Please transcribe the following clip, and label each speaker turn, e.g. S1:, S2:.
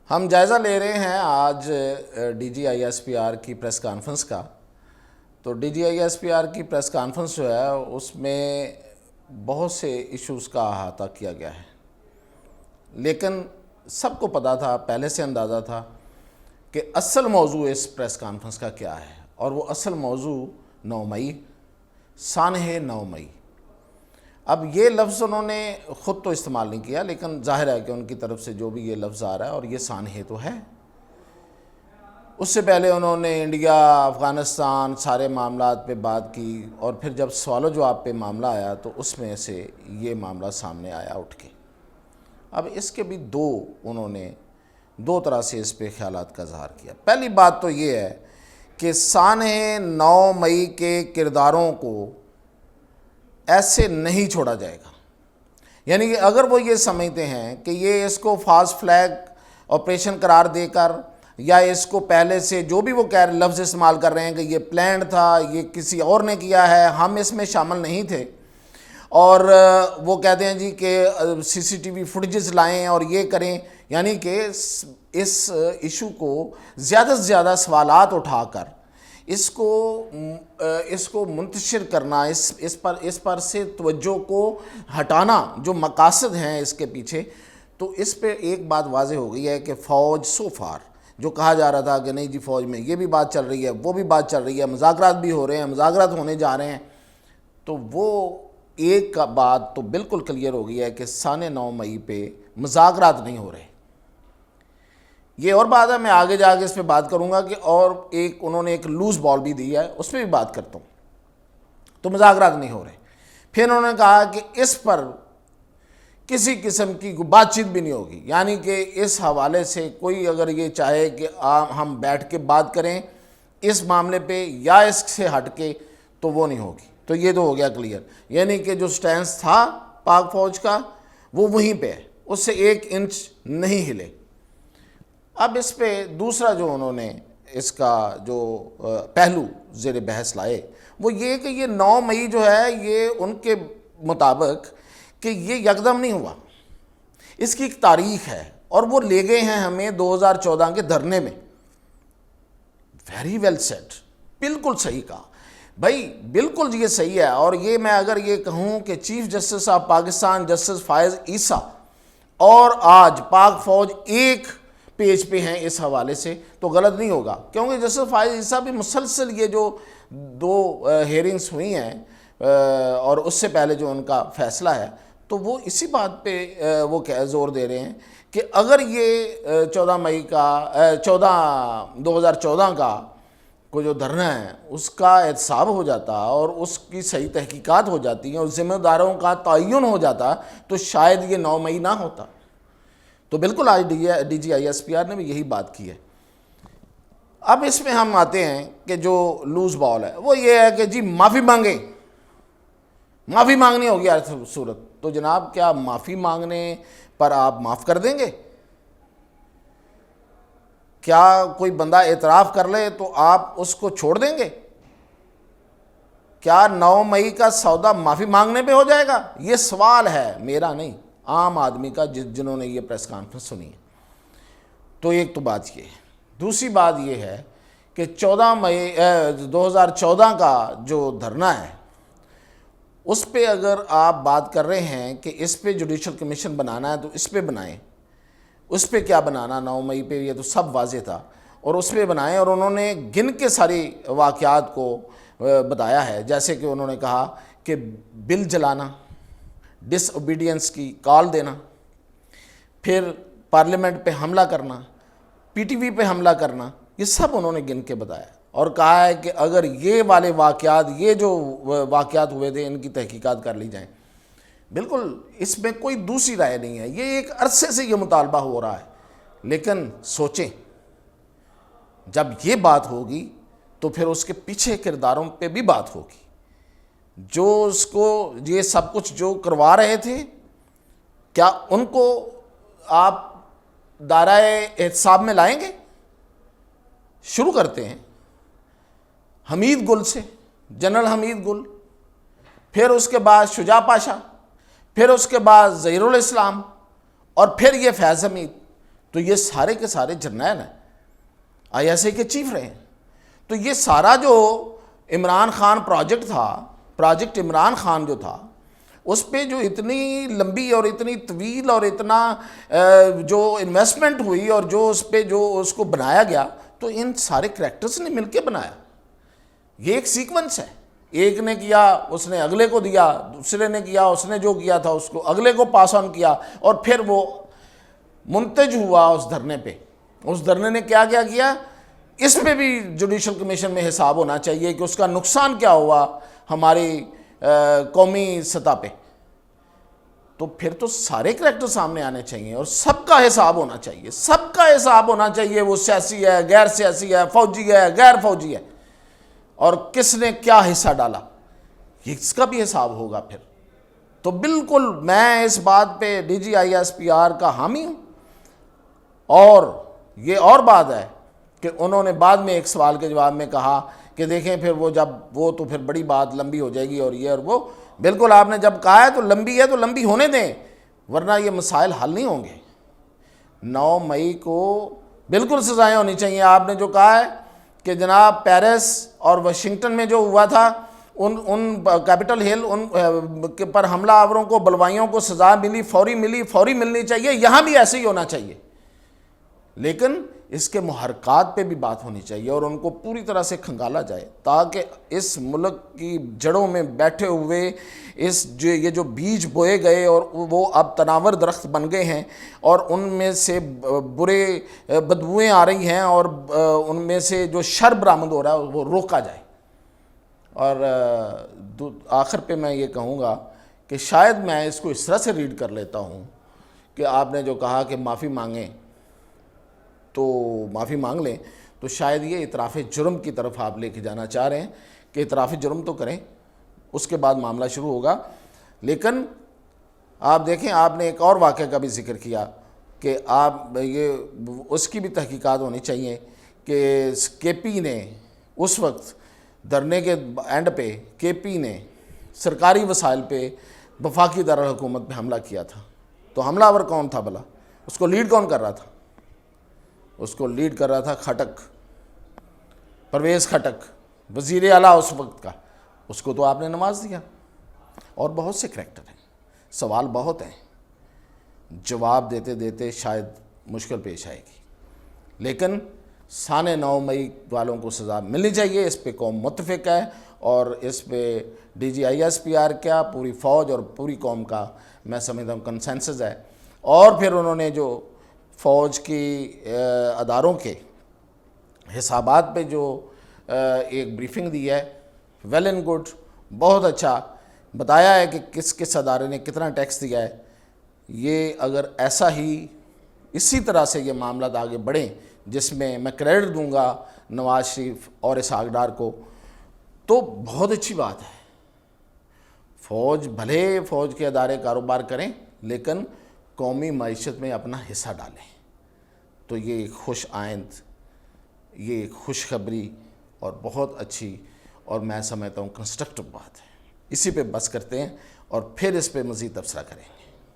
S1: ہم جائزہ لے رہے ہیں آج D G I S P R کی پریس کانفرنس کا۔ تو D G I S P R کی پریس کانفرنس جو ہے اس میں بہت سے ایشوز کا احاطہ کیا گیا ہے، لیکن سب کو پتہ تھا، پہلے سے اندازہ تھا کہ اصل موضوع اس پریس کانفرنس کا کیا ہے، اور وہ اصل موضوع 9 مئی، سانحہ 9 مئی۔ اب یہ لفظ انہوں نے خود تو استعمال نہیں کیا، لیکن ظاہر ہے کہ ان کی طرف سے جو بھی یہ لفظ آ رہا ہے، اور یہ سانحہ تو ہے۔ اس سے پہلے انہوں نے انڈیا، افغانستان، سارے معاملات پہ بات کی، اور پھر جب سوال و جواب پہ معاملہ آیا تو اس میں سے یہ معاملہ سامنے آیا اٹھ کے۔ اب اس کے بھی انہوں نے دو طرح سے اس پہ خیالات کا اظہار کیا۔ پہلی بات تو یہ ہے کہ سانحہ 9 مئی کے کرداروں کو ایسے نہیں چھوڑا جائے گا، یعنی کہ اگر وہ یہ سمجھتے ہیں کہ یہ اس کو فالس فلیگ آپریشن قرار دے کر، یا اس کو پہلے سے جو بھی وہ لفظ استعمال کر رہے ہیں کہ یہ پلانڈ تھا، یہ کسی اور نے کیا ہے، ہم اس میں شامل نہیں تھے، اور وہ کہتے ہیں جی کہ سی سی ٹی وی فوٹیجز لائیں اور یہ کریں، یعنی کہ اس ایشو کو زیادہ سے زیادہ سوالات اٹھا کر اس کو منتشر کرنا، اس پر سے توجہ کو ہٹانا، جو مقاصد ہیں اس کے پیچھے، تو اس پہ ایک بات واضح ہو گئی ہے کہ فوج سو فار جو کہا جا رہا تھا کہ نہیں جی فوج میں یہ بھی بات چل رہی ہے، وہ بھی بات چل رہی ہے، مذاکرات بھی ہو رہے ہیں، مذاکرات ہونے جا رہے ہیں، تو وہ ایک بات تو بالکل کلیئر ہو گئی ہے کہ سانحہ 9 مئی پہ مذاکرات نہیں ہو رہے۔ یہ اور بات ہے، میں آگے جا کے اس پہ بات کروں گا کہ اور انہوں نے ایک لوز بال بھی دی ہے، اس پہ بھی بات کرتا ہوں۔ تو مذاکرات نہیں ہو رہے، پھر انہوں نے کہا کہ اس پر کسی قسم کی بات چیت بھی نہیں ہوگی، یعنی کہ اس حوالے سے کوئی اگر یہ چاہے کہ ہم بیٹھ کے بات کریں اس معاملے پہ یا اس سے ہٹ کے، تو وہ نہیں ہوگی۔ تو یہ تو ہو گیا کلیئر، یعنی کہ جو سٹینس تھا پاک فوج کا وہ وہیں پہ ہے، اس سے 1 انچ نہیں ہلے۔ اب اس پہ دوسرا جو انہوں نے اس کا جو پہلو زیر بحث لائے وہ یہ کہ یہ 9 مئی جو ہے یہ ان کے مطابق کہ یہ یکدم نہیں ہوا، اس کی ایک تاریخ ہے، اور وہ لے گئے ہیں ہمیں 2014 کے دھرنے میں۔ ویری ویل سیٹ، بالکل صحیح کہا بھائی، بالکل یہ صحیح ہے۔ اور یہ میں اگر یہ کہوں کہ chief justice of Pakistan justice فائز عیسیٰ اور آج پاک فوج ایک پیج پہ ہیں اس حوالے سے، تو غلط نہیں ہوگا، کیونکہ جسٹس فائز عیسیٰ بھی مسلسل یہ جو 2 ہیئرنگز ہوئی ہیں اور اس سے پہلے جو ان کا فیصلہ ہے، تو وہ اسی بات پہ وہ زور دے رہے ہیں کہ اگر یہ 2014 کا کو جو دھرنا ہے اس کا احتساب ہو جاتا اور اس کی صحیح تحقیقات ہو جاتی ہیں اور ذمہ داروں کا تعین ہو جاتا، تو شاید یہ 9 مئی نہ ہوتا۔ تو بالکل آج D G I S P R نے بھی یہی بات کی ہے۔ اب اس میں ہم آتے ہیں کہ جو لوز بال ہے وہ یہ ہے کہ جی معافی مانگیں، معافی مانگنی ہوگی ہر صورت۔ تو جناب کیا معافی مانگنے پر آپ معاف کر دیں گے؟ کیا کوئی بندہ اعتراف کر لے تو آپ اس کو چھوڑ دیں گے؟ کیا 9 مئی کا سودا معافی مانگنے پہ ہو جائے گا؟ یہ سوال ہے، میرا نہیں، عام آدمی کا، جنہوں نے یہ پریس کانفرنس سنی ہے۔ تو ایک تو بات یہ ہے۔ دوسری بات یہ ہے کہ 2014 کا جو دھرنا ہے اس پہ اگر آپ بات کر رہے ہیں کہ اس پہ جوڈیشل کمیشن بنانا ہے تو اس پہ بنائیں، اس پہ کیا بنانا، 9 مئی پہ یہ تو سب واضح تھا، اور اس پہ بنائیں۔ اور انہوں نے گن کے ساری واقعات کو بتایا ہے، جیسے کہ انہوں نے کہا کہ بل جلانا، ڈس اوبیڈینس کی کال دینا، پھر پارلیمنٹ پہ حملہ کرنا، پی ٹی وی پہ حملہ کرنا، یہ سب انہوں نے گن کے بتایا، اور کہا ہے کہ اگر یہ والے واقعات، یہ جو واقعات ہوئے تھے، ان کی تحقیقات کر لی جائیں۔ بالکل اس میں کوئی دوسری رائے نہیں ہے، یہ ایک عرصے سے یہ مطالبہ ہو رہا ہے، لیکن سوچیں جب یہ بات ہوگی تو پھر اس کے پیچھے کرداروں پہ بھی بات ہوگی، جو اس کو یہ سب کچھ جو کروا رہے تھے، کیا ان کو آپ دائرۂ احتساب میں لائیں گے؟ شروع کرتے ہیں حمید گل سے، جنرل حمید گل، پھر اس کے بعد شجاع پاشا، پھر اس کے بعد ظہیر الاسلام، اور پھر یہ فیض حمید۔ تو یہ سارے کے سارے جرنیل ہیں، آئی ایس اے کے چیف رہے ہیں. تو یہ سارا جو عمران خان پروجیکٹ تھا، پروجیکٹ عمران خان جو تھا، اس پہ جو اتنی لمبی اور اتنی طویل اور اتنا جو انویسٹمنٹ ہوئی اور جو اس پہ جو اس کو بنایا گیا، تو ان سارے کریکٹرز نے مل کے بنایا. یہ ایک سیکونس ہے، ایک نے کیا اس نے اگلے کو دیا، دوسرے نے کیا اس نے جو کیا تھا اس کو اگلے کو پاس آن کیا، اور پھر وہ منتج ہوا اس دھرنے پہ. اس دھرنے نے کیا کیا کیا، اس پہ بھی جوڈیشل کمیشن میں حساب ہونا چاہیے کہ اس کا نقصان کیا ہوا ہماری قومی سطح پہ. تو پھر تو سارے کریکٹر سامنے آنے چاہیے اور سب کا حساب ہونا چاہیے، سب کا حساب ہونا چاہیے. وہ سیاسی ہے، غیر سیاسی ہے، فوجی ہے، غیر فوجی ہے، اور کس نے کیا حصہ ڈالا، اس کا بھی حساب ہوگا پھر. تو بالکل میں اس بات پہ D G I S P R کا حامی ہوں. اور یہ اور بات ہے کہ انہوں نے بعد میں ایک سوال کے جواب میں کہا کہ دیکھیں پھر وہ جب وہ تو پھر بڑی بات لمبی ہو جائے گی اور یہ اور وہ. بالکل آپ نے جب کہا ہے تو لمبی ہے تو لمبی ہونے دیں، ورنہ یہ مسائل حل نہیں ہوں گے. 9 مئی کو بالکل سزائیں ہونی چاہیے. آپ نے جو کہا ہے کہ جناب پیرس اور واشنگٹن میں جو ہوا تھا، ان کیپٹل ہل ان پر حملہ آوروں کو، بلوائیوں کو سزا ملی، فوری ملنی چاہیے. یہاں بھی ایسے ہی ہونا چاہیے، لیکن اس کے محرکات پہ بھی بات ہونی چاہیے اور ان کو پوری طرح سے کھنگالا جائے، تاکہ اس ملک کی جڑوں میں بیٹھے ہوئے یہ جو بیج بوئے گئے اور وہ اب تناور درخت بن گئے ہیں اور ان میں سے برے بدبوئیں آ رہی ہیں اور ان میں سے جو شر برآمد ہو رہا ہے وہ روکا جائے. اور آخر پہ میں یہ کہوں گا کہ شاید میں اس کو اس طرح سے ریڈ کر لیتا ہوں کہ آپ نے جو کہا کہ معافی مانگیں تو معافی مانگ لیں، تو شاید یہ اعتراف جرم کی طرف آپ لے کے جانا چاہ رہے ہیں کہ اعتراف جرم تو کریں، اس کے بعد معاملہ شروع ہوگا. لیکن آپ دیکھیں، آپ نے ایک اور واقعہ کا بھی ذکر کیا کہ آپ اس کی بھی تحقیقات ہونی چاہیے کہ کے پی نے اس وقت دھرنے کے اینڈ پہ کے پی نے سرکاری وسائل پہ وفاقی دارالحکومت پہ حملہ کیا تھا. تو حملہ آور کون تھا بھلا؟ اس کو لیڈ کون کر رہا تھا؟ اس کو لیڈ کر رہا تھا کھٹک، پرویز کھٹک، وزیر اعلیٰ اس وقت کا. اس کو تو آپ نے نواز دیا. اور بہت سے کریکٹر ہیں، سوال بہت ہیں، جواب دیتے دیتے شاید مشکل پیش آئے گی. لیکن سانے 9 مئی والوں کو سزا ملنی چاہیے، اس پہ قوم متفق ہے، اور اس پہ D G I S P R کیا پوری فوج اور پوری قوم کا میں سمجھتا ہوں کنسنسس ہے. اور پھر انہوں نے جو فوج کی اداروں کے حسابات پہ جو ایک بریفنگ دی ہے، ویل اینڈ گڈ، بہت اچھا بتایا ہے کہ کس کس ادارے نے کتنا ٹیکس دیا ہے. یہ اگر ایسا ہی اسی طرح سے یہ معاملات آگے بڑھیں، جس میں میں کریڈٹ دوں گا نواز شریف اور اسحاق ڈار کو، تو بہت اچھی بات ہے. فوج بھلے فوج کے ادارے کاروبار کریں، لیکن قومی معیشت میں اپنا حصہ ڈالیں. تو یہ ایک خوش آئند، یہ ایک خوشخبری اور بہت اچھی اور میں سمجھتا ہوں کنسٹرکٹیو بات ہے. اسی پہ بس کرتے ہیں اور پھر اس پہ مزید تبصرہ کریں گے.